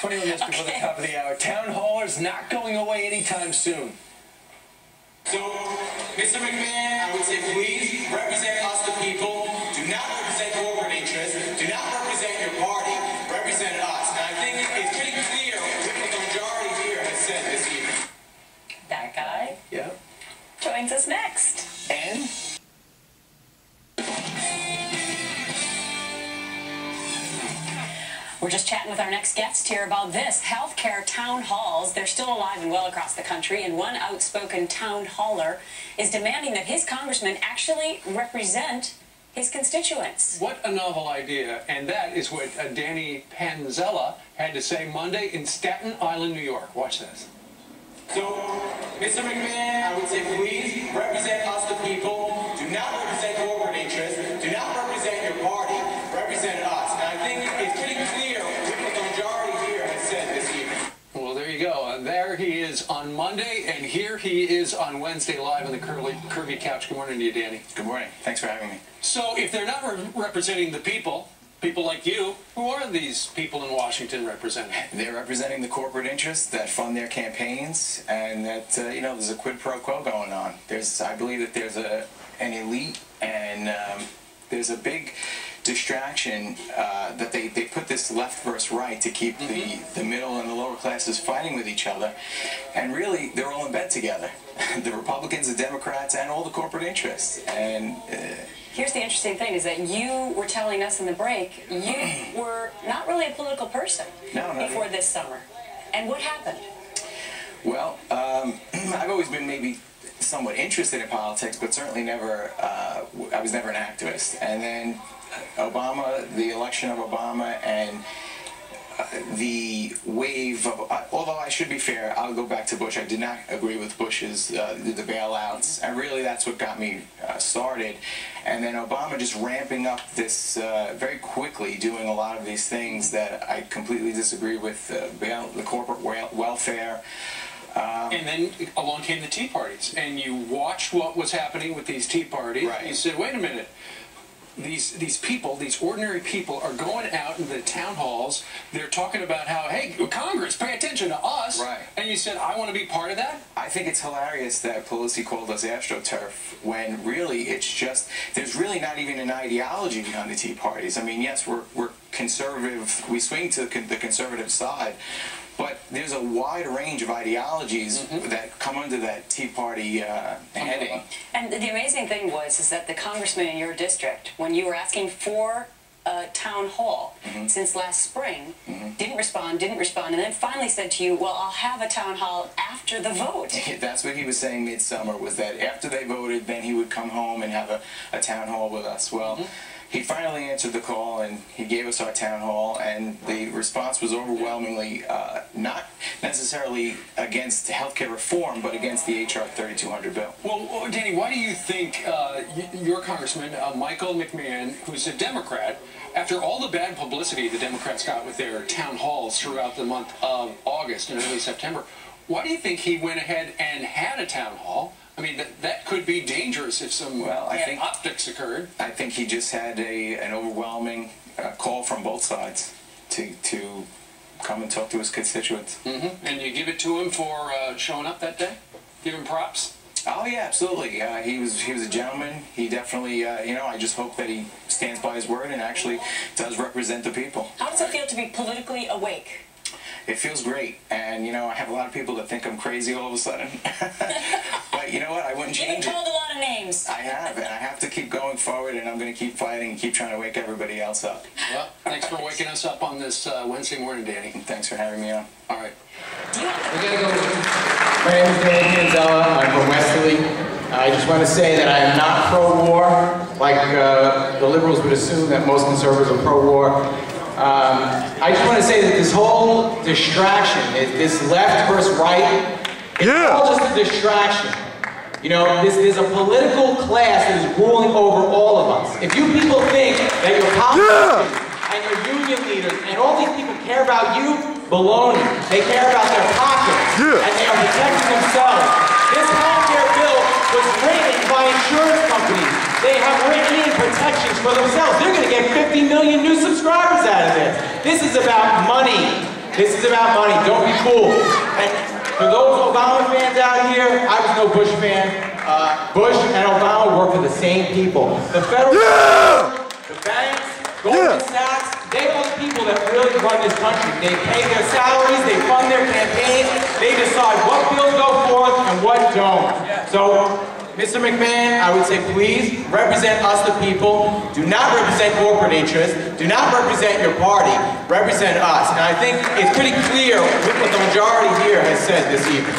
21 minutes before the top of the hour. Town Hall is not going away anytime soon. So, Mr. McMahon, I would say please represent us the people. Do not represent corporate interests. Do not represent your party. Represent us. And I think it's pretty clear what the majority here has said this evening. That guy joins us next. And we're just chatting with our next guest here about this. Healthcare town halls, they're still alive and well across the country, and one outspoken town haller is demanding that his congressmen actually represent his constituents. What a novel idea, and that is what Danny Panzella had to say Monday in Staten Island, New York. Watch this. So, Mr. McMahon, I would say please represent us the people. Do not represent corporate interests. Do not represent your party. Represent us. And I think it's pretty clear what the majority here has said this evening. Well, there you go. And there he is on Monday, and here he is on Wednesday live on the Curvy Couch. Good morning to you, Danny. Good morning. Thanks for having me. So if they're not representing the people like you, who are these people in Washington representing? They're representing the corporate interests that fund their campaigns, and that, you know, there's a quid pro quo going on. I believe that there's an elite, and there's a big distraction that they put this left versus right to keep the middle and the lower classes fighting with each other, and really they're all in bed together. The Republicans, the Democrats, and all the corporate interests. And here's the interesting thing, is that you were telling us in the break, you were not really a political person before this summer. And what happened? Well, I've always been maybe somewhat interested in politics, but certainly never, I was never an activist. And then Obama, the election of Obama, and the wave of, although I should be fair, I'll go back to Bush. I did not agree with Bush's, the bailouts, and really that's what got me started. And then Obama just ramping up this very quickly, doing a lot of these things that I completely disagree with, the corporate welfare. And then along came the Tea Parties, and you watched what was happening with these Tea Parties. Right. You said, wait a minute. These people, these ordinary people, are going out in the town halls. They're talking about how, hey, Congress, pay attention to us. Right. And you said, I want to be part of that? I think it's hilarious that Pelosi called us AstroTurf, when really it's just, there's really not even an ideology behind the Tea Parties. I mean, yes, we're conservative, we swing to the conservative side, but there's a wide range of ideologies that come under that Tea Party heading. And the amazing thing is that the congressman in your district, when you were asking for a town hall since last spring, didn't respond, and then finally said to you, well, I'll have a town hall after the vote. That's what he was saying midsummer, was that after they voted, then he would come home and have a town hall with us. Well, he finally answered the call, and he gave us our town hall, and the response was overwhelmingly not necessarily against healthcare reform, but against the H.R. 3200 bill. Well, Danny, why do you think your congressman, Michael McMahon, who's a Democrat, after all the bad publicity the Democrats got with their town halls throughout the month of August and early September, why do you think he went ahead and had a town hall? I mean, that could be dangerous if some bad optics occurred. I think he just had an overwhelming call from both sides to come and talk to his constituents. And you give it to him for showing up that day? Give him props? Oh yeah, absolutely. He was a gentleman. He definitely, you know, I just hope that he stands by his word and actually does represent the people. How does it feel to be politically awake? It feels great, and you know, I have a lot of people that think I'm crazy all of a sudden. But you know what? I wouldn't change it. You've been called a lot of names. I have, and I have to keep going forward, and I'm going to keep fighting and keep trying to wake everybody else up. Well, thanks for waking us up on this Wednesday morning, Danny. And thanks for having me on. All right. We gotta go. My name is Danny Panzella. I'm from Westerly. I just want to say that I am not pro-war, like the liberals would assume that most conservatives are pro-war. I just want to say that this whole distraction, this left versus right, it's all just a distraction. You know, there's a political class that is ruling over all of us. If you people think that your politicians and your union leaders and all these people care about you, baloney. They care about their pockets, and they are protecting themselves. This healthcare bill was written by insurance companies. They have written in protections for themselves. They're going to get 50 million new subscribers out of this. This is about money. This is about money. Don't be fooled. And for those Obama fans out here, I was no Bush fan. Bush and Obama work for the same people. The federal government, the banks, Goldman Sachs, they are the people that really run this country. They pay their salaries, they fund their campaigns, they decide what bills go forth and what don't. So, Mr. McMahon, I would say please represent us the people. Do not represent corporate interests. Do not represent your party. Represent us. And I think it's pretty clear what the majority here has said this evening.